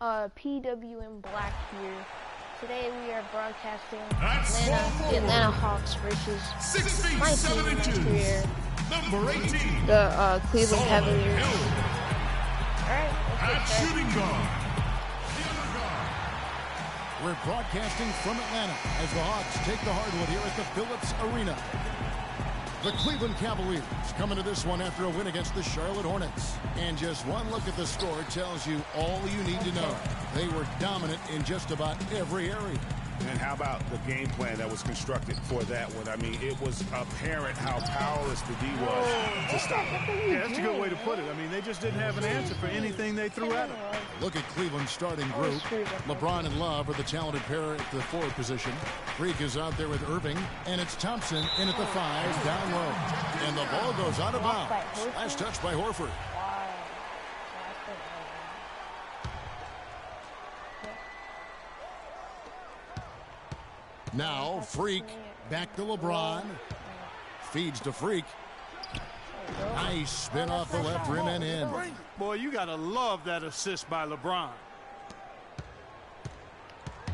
PWM Black here. Today we are broadcasting the Atlanta Hawks versus my team here, number 18, the Cleveland Cavaliers. Alright, at shooting guard. We're broadcasting from Atlanta as the Hawks take the hardwood here at the Phillips Arena. The Cleveland Cavaliers come into this one after a win against the Charlotte Hornets. And just one look at the score tells you all you need to know. They were dominant in just about every area. And how about the game plan that was constructed for that one? I mean, it was apparent how powerless the D was to stop them. Yeah, that's a good way to put it. I mean, they just didn't have an answer for anything they threw at them. Look at Cleveland's starting group. LeBron and Love are the talented pair at the forward position. Freak is out there with Irving, and it's Thompson in at the 5 down low. And the ball goes out of bounds. Last touch by Horford. Now Freak back to LeBron. Feeds to Freak. Nice spin off the left rim and in. Boy, you gotta love that assist by LeBron.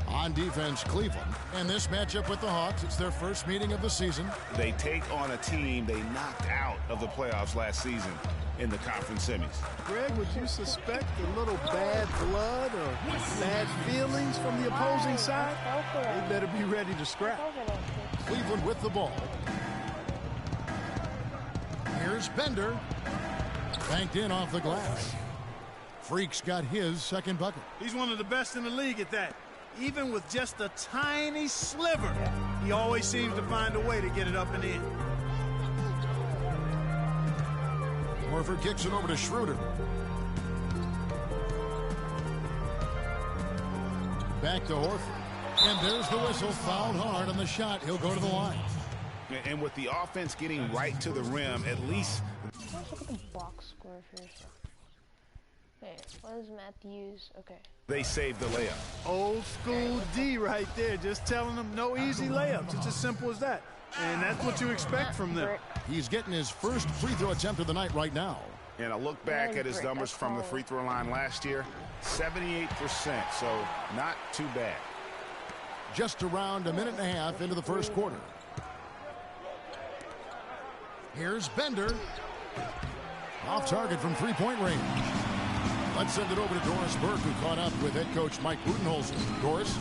On defense, Cleveland. And this matchup with the Hawks, it's their first meeting of the season. They take on a team they knocked out of the playoffs last season in the conference semis. Greg, would you suspect a little bad blood or bad feelings from the opposing side? They better be ready to scrap. Cleveland with the ball. Here's Bender. Banked in off the glass. Freak's got his second bucket. He's one of the best in the league at that. Even with just a tiny sliver, he always seems to find a way to get it up and in. Horford kicks it over to Schroeder. Back to Horford. And there's the whistle. Fouled hard on the shot. He'll go to the line. And with the offense getting right to the rim, at least... Let's look at the box score first. Okay, what is Matthews? Okay. They saved the layup. Old school D right there, just telling them no easy layups. It's as simple as that. And that's what you expect from them. He's getting his first free throw attempt of the night right now. And a look back at his numbers from the free throw line last year, 78%, so not too bad. Just around a minute and a half into the first quarter. Here's Bender. Off target from three-point range. Let's send it over to Doris Burke, who caught up with head coach Mike Budenholzer. Doris?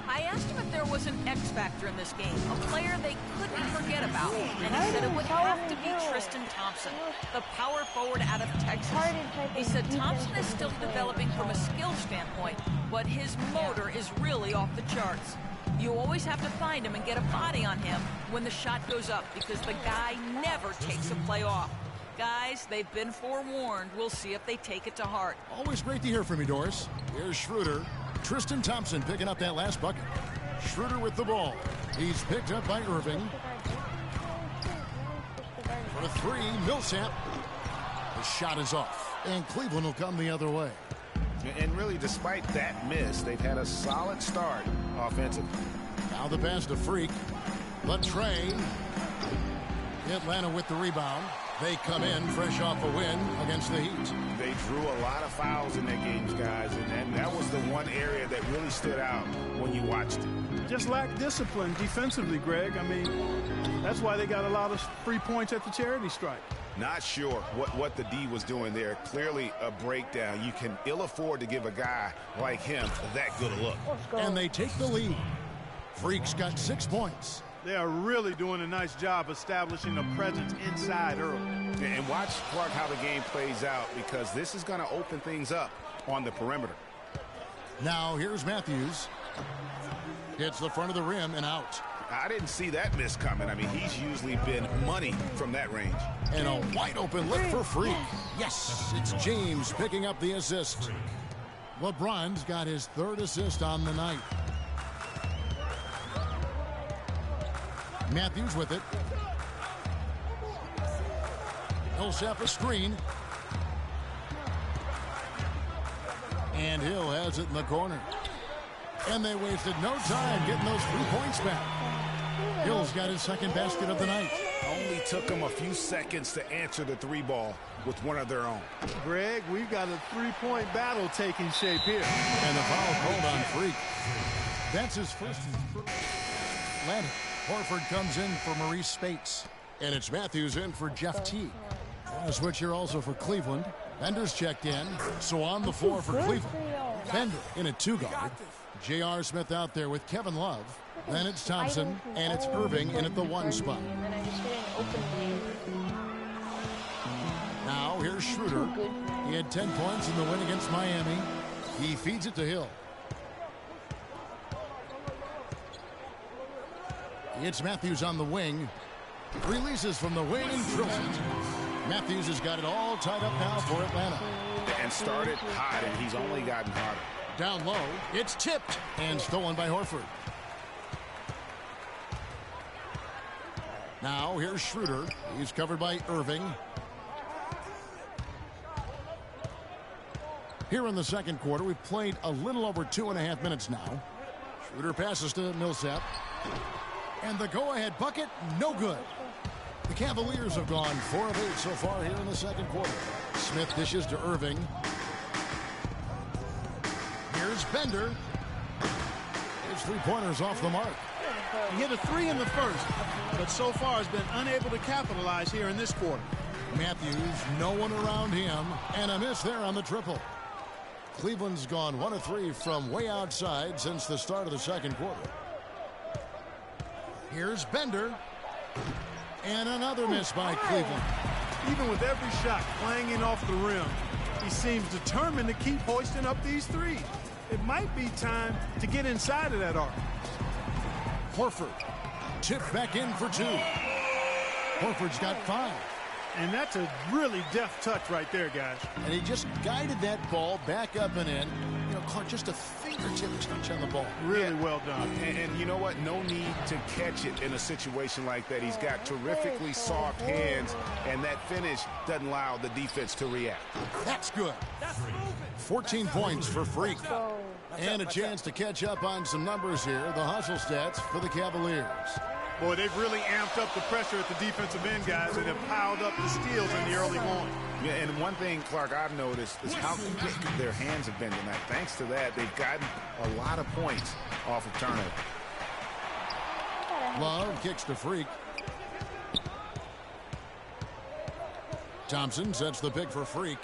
I asked him if there was an X factor in this game, a player they couldn't forget about, and he said it would have to be Tristan Thompson, the power forward out of Texas. He said Thompson is still developing from a skill standpoint, but his motor is really off the charts. You always have to find him and get a body on him when the shot goes up, because the guy never takes a play off. Guys, they've been forewarned. We'll see if they take it to heart. Always great to hear from you, Doris. Here's Schroeder. Tristan Thompson picking up that last bucket. Schroeder with the ball. He's picked up by Irving. For a three, Millsap. The shot is off, and Cleveland will come the other way. And really, despite that miss, they've had a solid start offensively. Now the pass to Freak. Latrey. Atlanta with the rebound. They come in fresh off a win against the Heat. They drew a lot of fouls in their games, guys, and that was the one area that really stood out when you watched it. Just lack discipline defensively, Greg. I mean, that's why they got a lot of free points at the charity stripe. Not sure what the D was doing there. Clearly a breakdown. You can ill afford to give a guy like him that good a look. And they take the lead. Freak's got 6 points. They are really doing a nice job establishing a presence inside early. And watch, Clark, how the game plays out, because this is going to open things up on the perimeter. Now here's Matthews. Hits the front of the rim and out. I didn't see that miss coming. I mean, he's usually been money from that range. And a wide open look for Freak. Yes, it's James picking up the assist. LeBron's got his third assist on the night. Matthews with it. Millsap a screen. And Hill has it in the corner. And they wasted no time getting those 3 points back. Hill's got his second basket of the night. Only took them a few seconds to answer the three ball with one of their own. Greg, we've got a three-point battle taking shape here. And the foul called on Freak. That's his first. Landon. Horford comes in for Maurice Spates. And it's Matthews in for Jeff Teague. A switch here also for Cleveland. Bender's checked in. So on the floor for Cleveland. Bender in at 2-guard. J.R. Smith out there with Kevin Love. Then it's Thompson, and it's Irving in at the 1 spot. Now here's Schroeder. He had 10 points in the win against Miami. He feeds it to Hill. It's Matthews on the wing. Releases from the wing and drills it. Matthews has got it all tied up now for Atlanta. And started hot, and he's only gotten hotter. Down low, it's tipped and stolen by Horford. Now here's Schroeder. He's covered by Irving. Here in the second quarter, we've played a little over 2.5 minutes now. Schroeder passes to Millsap. And the go-ahead bucket, no good. The Cavaliers have gone 4 of 8 so far here in the second quarter. Smith dishes to Irving. Here's Bender. His three-pointers off the mark. He hit a 3 in the first, but so far has been unable to capitalize here in this quarter. Matthews, no one around him, and a miss there on the triple. Cleveland's gone 1 of 3 from way outside since the start of the second quarter. Here's Bender. And another miss by Cleveland. Even with every shot clanging off the rim, he seems determined to keep hoisting up these threes. It might be time to get inside of that arc. Horford tipped back in for 2. Horford's got 5. And that's a really deft touch right there, guys. And he just guided that ball back up and in. You know, caught just a fingertip touch on the ball. Really well done. And you know what? No need to catch it in a situation like that. He's got terrifically soft hands, and that finish doesn't allow the defense to react. That's good. 14 points for Freak. And a chance to catch up on some numbers here. The hustle stats for the Cavaliers. Boy, they've really amped up the pressure at the defensive end, guys, and have piled up the steals in the early going. Yeah, and one thing, Clark, I've noticed is how quick their hands have been tonight. Thanks to that, they've gotten a lot of points off of turnover. Love kicks to Freak. Thompson sets the pick for Freak.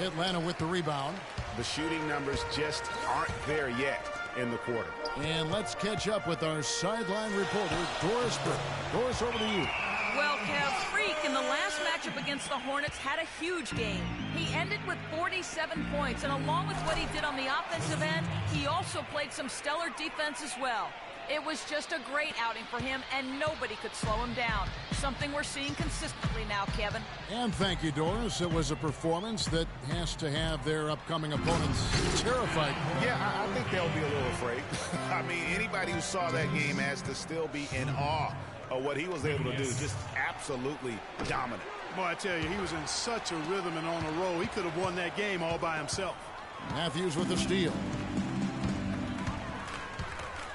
Atlanta with the rebound. The shooting numbers just aren't there yet in the quarter. And let's catch up with our sideline reporter, Doris Burke. Doris, over to you. Well, Kev, Freak in the last matchup against the Hornets had a huge game. He ended with 47 points, and along with what he did on the offensive end, he also played some stellar defense as well. It was just a great outing for him, and nobody could slow him down. Something we're seeing consistently now, Kevin. And thank you, Doris. It was a performance that has to have their upcoming opponents terrified. Yeah, I think they'll be a little afraid. I mean, anybody who saw that game has to still be in awe of what he was able to do. Just absolutely dominant. Boy, I tell you, he was in such a rhythm and on a roll. He could have won that game all by himself. Matthews with the steal.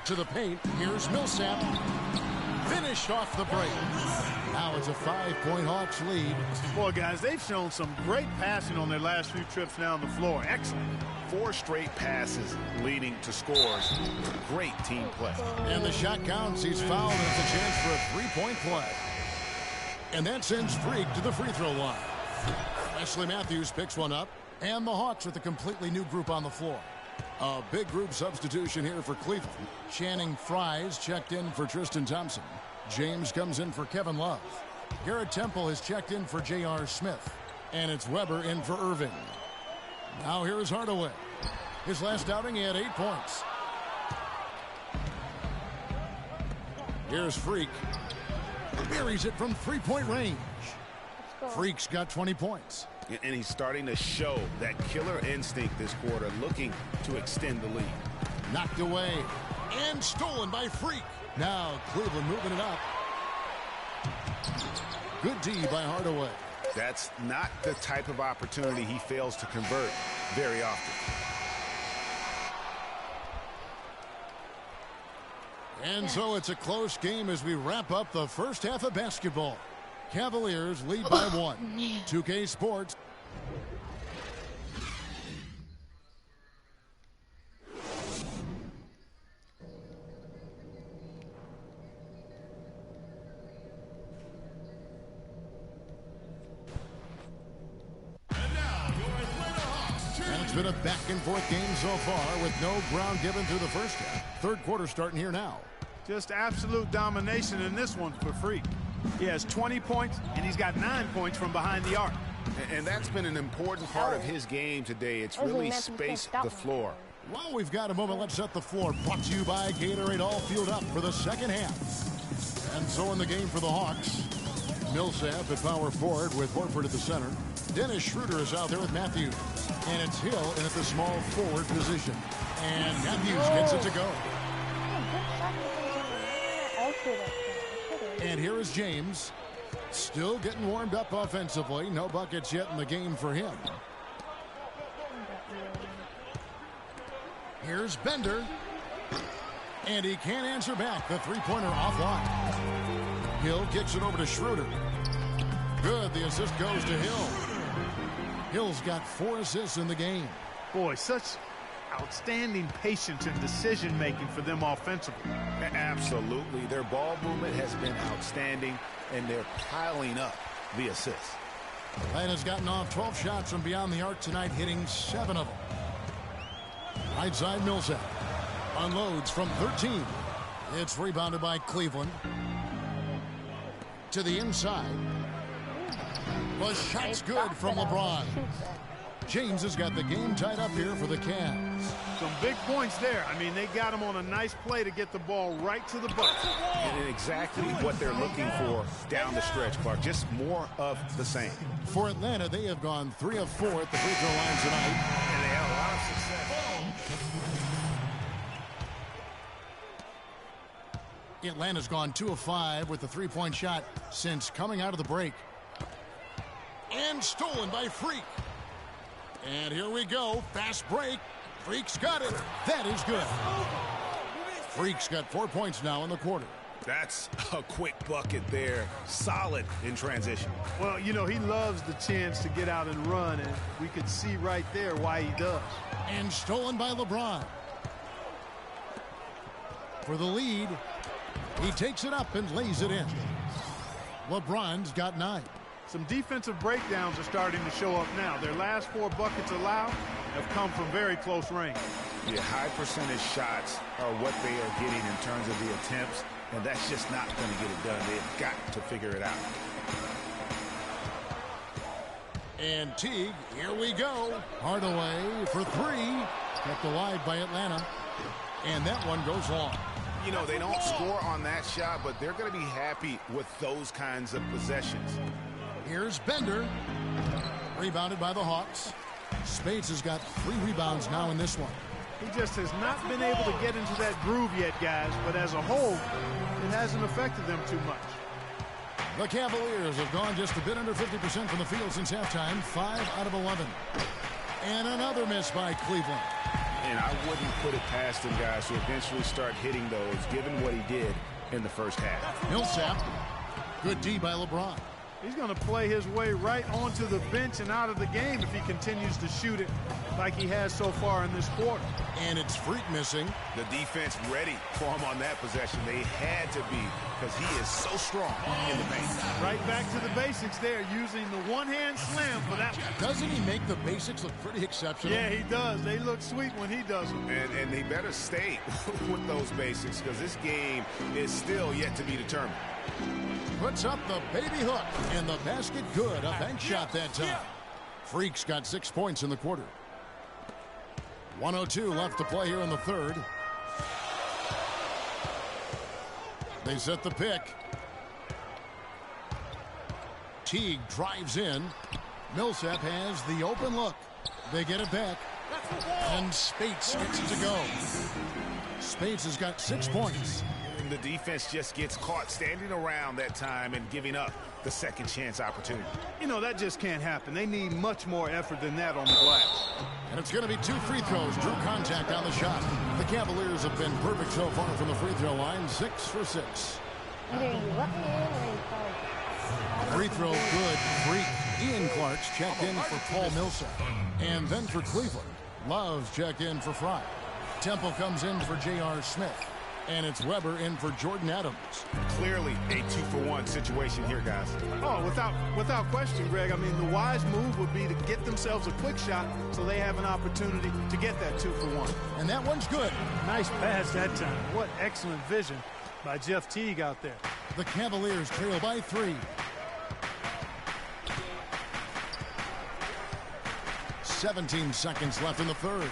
To the paint, here's Millsap. Finished off the break. Now it's a 5-point Hawks lead. Boy, guys, they've shown some great passing on their last few trips down the floor. Excellent. 4 straight passes leading to scores. Great team play. And the shot counts. He's fouled, and it's a chance for a 3-point play. And that sends Freak to the free throw line. Wesley Matthews picks one up. And the Hawks with a completely new group on the floor. A big group substitution here for Cleveland. Channing Frye's checked in for Tristan Thompson. James comes in for Kevin Love. Garrett Temple has checked in for J.R. Smith. And it's Weber in for Irving. Now here is Hardaway. His last outing, he had 8 points. Here's Freak. Buries it from 3-point range. Freak's got 20 points. And he's starting to show that killer instinct this quarter, looking to extend the lead. Knocked away and stolen by Freak. Now Cleveland moving it up. Good D by Hardaway. That's not the type of opportunity he fails to convert very often. And so it's a close game as we wrap up the first half of basketball. Cavaliers lead by 1. 2K Sports. And it's been a back-and-forth game so far with no ground given through the first half. Third quarter starting here now. Just absolute domination in this one for Freak. He has 20 points, and he's got 9 points from behind the arc. And that's been an important part of his game today. It's really spaced the floor. Well, we've got a moment. Let's set the floor. Brought to you by Gatorade. All fueled up for the second half. And so in the game for the Hawks, Millsap at power forward with Horford at the center. Dennis Schroeder is out there with Matthews. And it's Hill in at the small forward position. And Matthews gets it to go. And here is James. Still getting warmed up offensively. No buckets yet in the game for him. Here's Bender. And he can't answer back. The three-pointer offline. Hill kicks it over to Schroeder. Good. The assist goes to Hill. Hill's got 4 assists in the game. Boy, such outstanding patience and decision-making for them offensively. Absolutely. Their ball movement has been outstanding, and they're piling up the assists. Atlanta's gotten off 12 shots from beyond the arc tonight, hitting 7 of them. Right side Millsap unloads from 13. It's rebounded by Cleveland. To the inside. The shot's good from LeBron. James has got the game tied up here for the Cavs. Some big points there. I mean, they got him on a nice play to get the ball right to the bucket. And exactly what they're looking for down the stretch, Clark. Just more of the same. For Atlanta, they have gone 3 of 4 at the free throw line tonight. And they had a lot of success. Atlanta's gone 2 of 5 with the three-point shot since coming out of the break. And stolen by Freak. And here we go. Fast break. Freak's got it. That is good. Freak's got 4 points now in the quarter. That's a quick bucket there. Solid in transition. Well, you know, he loves the chance to get out and run, and we could see right there why he does. And stolen by LeBron. For the lead, he takes it up and lays it in. LeBron's got 9. Some defensive breakdowns are starting to show up now. Their last 4 buckets allowed have come from very close range. Yeah, high percentage shots are what they are getting in terms of the attempts, and that's just not going to get it done. They've got to figure it out. And Teague, here we go. Hardaway for 3. Kept alive by Atlanta. And that one goes long. You know, they don't score on that shot, but they're going to be happy with those kinds of possessions. Here's Bender. Rebounded by the Hawks. Spades has got 3 rebounds now in this one. He just has not been able to get into that groove yet, guys. But as a whole, it hasn't affected them too much. The Cavaliers have gone just a bit under 50% from the field since halftime. 5 out of 11. And another miss by Cleveland. And I wouldn't put it past him, guys, to eventually start hitting those, given what he did in the first half. Millsap. Good D by LeBron. He's going to play his way right onto the bench and out of the game if he continues to shoot it like he has so far in this quarter. And it's Freak missing. The defense ready for him on that possession. They had to be, because he is so strong in the paint. Right back to the basics there, using the one-hand slam for that one. Doesn't he make the basics look pretty exceptional? Yeah, he does. They look sweet when he does them. And they better stay with those basics, because this game is still yet to be determined. Puts up the baby hook, and the basket good. A bank shot that time. Freak's got 6 points in the quarter. 1:02 left to play here in the third. They set the pick. Teague drives in. Millsap has the open look. They get it back. And Speights gets it to go. Speights has got 6 points. The defense just gets caught standing around that time and giving up the second chance opportunity. You know, that just can't happen. They need much more effort than that on the glass. And it's going to be 2 free throws. Drew contact on the shot. The Cavaliers have been perfect so far from the free throw line. 6 for 6. Either you let me in or you call. Free throw good. Freak. Ian Clark's checked in for Paul Millsap. And then for Cleveland, Love's checked in for Fry. Temple comes in for J.R. Smith. And it's Weber in for Jordan Adams. Clearly a 2-for-1 situation here, guys. Oh, without question, Greg. I mean, the wise move would be to get themselves a quick shot so they have an opportunity to get that 2-for-1. And that one's good. Nice pass that time. What excellent vision by Jeff Teague out there. The Cavaliers trail by 3. 17 seconds left in the third.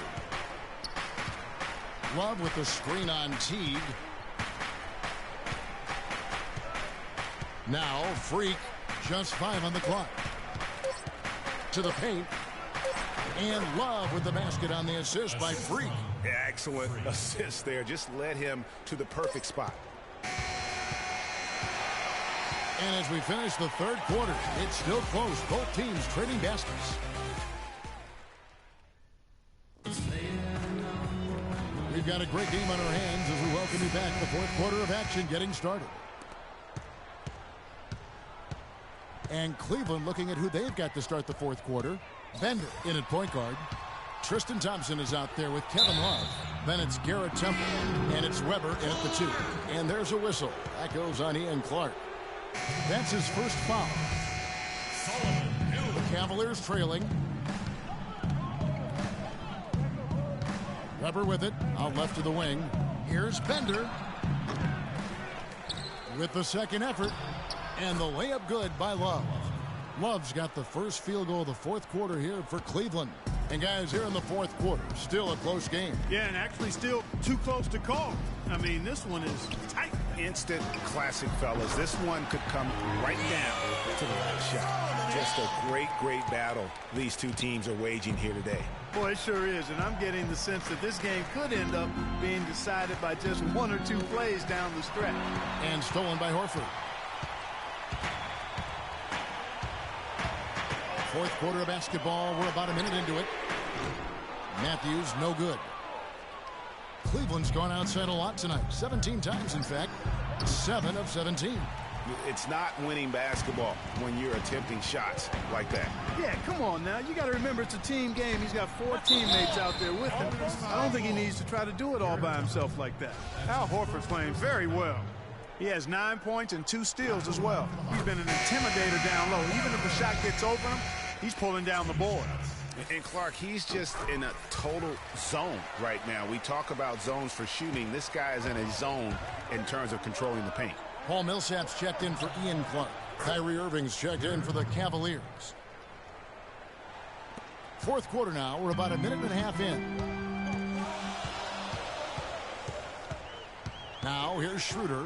Love with the screen on Teague. Now Freak, just 5 on the clock. To the paint. And Love with the basket on the assist by Freak. Excellent assist there. Just led him to the perfect spot. And as we finish the third quarter, it's still close. Both teams trading baskets. We've got a great game on our hands as we welcome you back. The fourth quarter of action getting started. And Cleveland looking at who they've got to start the fourth quarter. Bender in at point guard. Tristan Thompson is out there with Kevin Love. Then it's Garrett Temple. And it's Weber in at the 2. And there's a whistle. That goes on Ian Clark. That's his first foul. The Cavaliers trailing. Weber with it, out left to the wing. Here's Bender with the second effort, and the layup good by Love. Love's got the first field goal of the fourth quarter here for Cleveland. And guys, here in the fourth quarter, still a close game. Yeah, and actually still too close to call. I mean, this one is tight. Instant classic, fellas. This one could come right down to the last shot. Just a great battle these two teams are waging here today. Boy, it sure is, and I'm getting the sense that this game could end up being decided by just 1 or 2 plays down the stretch. And stolen by Horford. Fourth quarter of basketball. We're about a minute into it. Matthews, no good. Cleveland's gone outside a lot tonight. 17 times, in fact. 7 of 17. It's not winning basketball when you're attempting shots like that. Yeah, come on now. You got to remember it's a team game. He's got 4 teammates out there with him. I don't think he needs to try to do it all by himself like that. Al Horford's playing very well. He has 9 points and 2 steals as well. He's been an intimidator down low. Even if the shot gets over him, he's pulling down the board. And Clark, he's just in a total zone right now. We talk about zones for shooting. This guy is in a zone in terms of controlling the paint. Paul Millsap's checked in for Ian Clark. Kyrie Irving's checked in for the Cavaliers. Fourth quarter now. We're about a minute and a half in. Now here's Schroeder.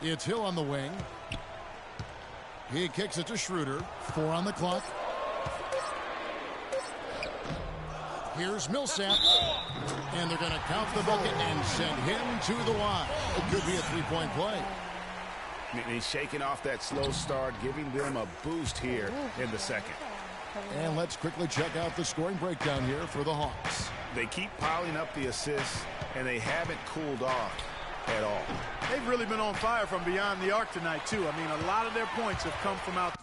It's Hill on the wing. He kicks it to Schroeder. 4 on the clock. Here's Millsap. And they're going to count the bucket and send him to the line. It could be a 3-point play. And he's shaking off that slow start, giving them a boost here in the second. And let's quickly check out the scoring breakdown here for the Hawks. They keep piling up the assists, and they haven't cooled off at all. They've really been on fire from beyond the arc tonight, too. I mean, a lot of their points have come from out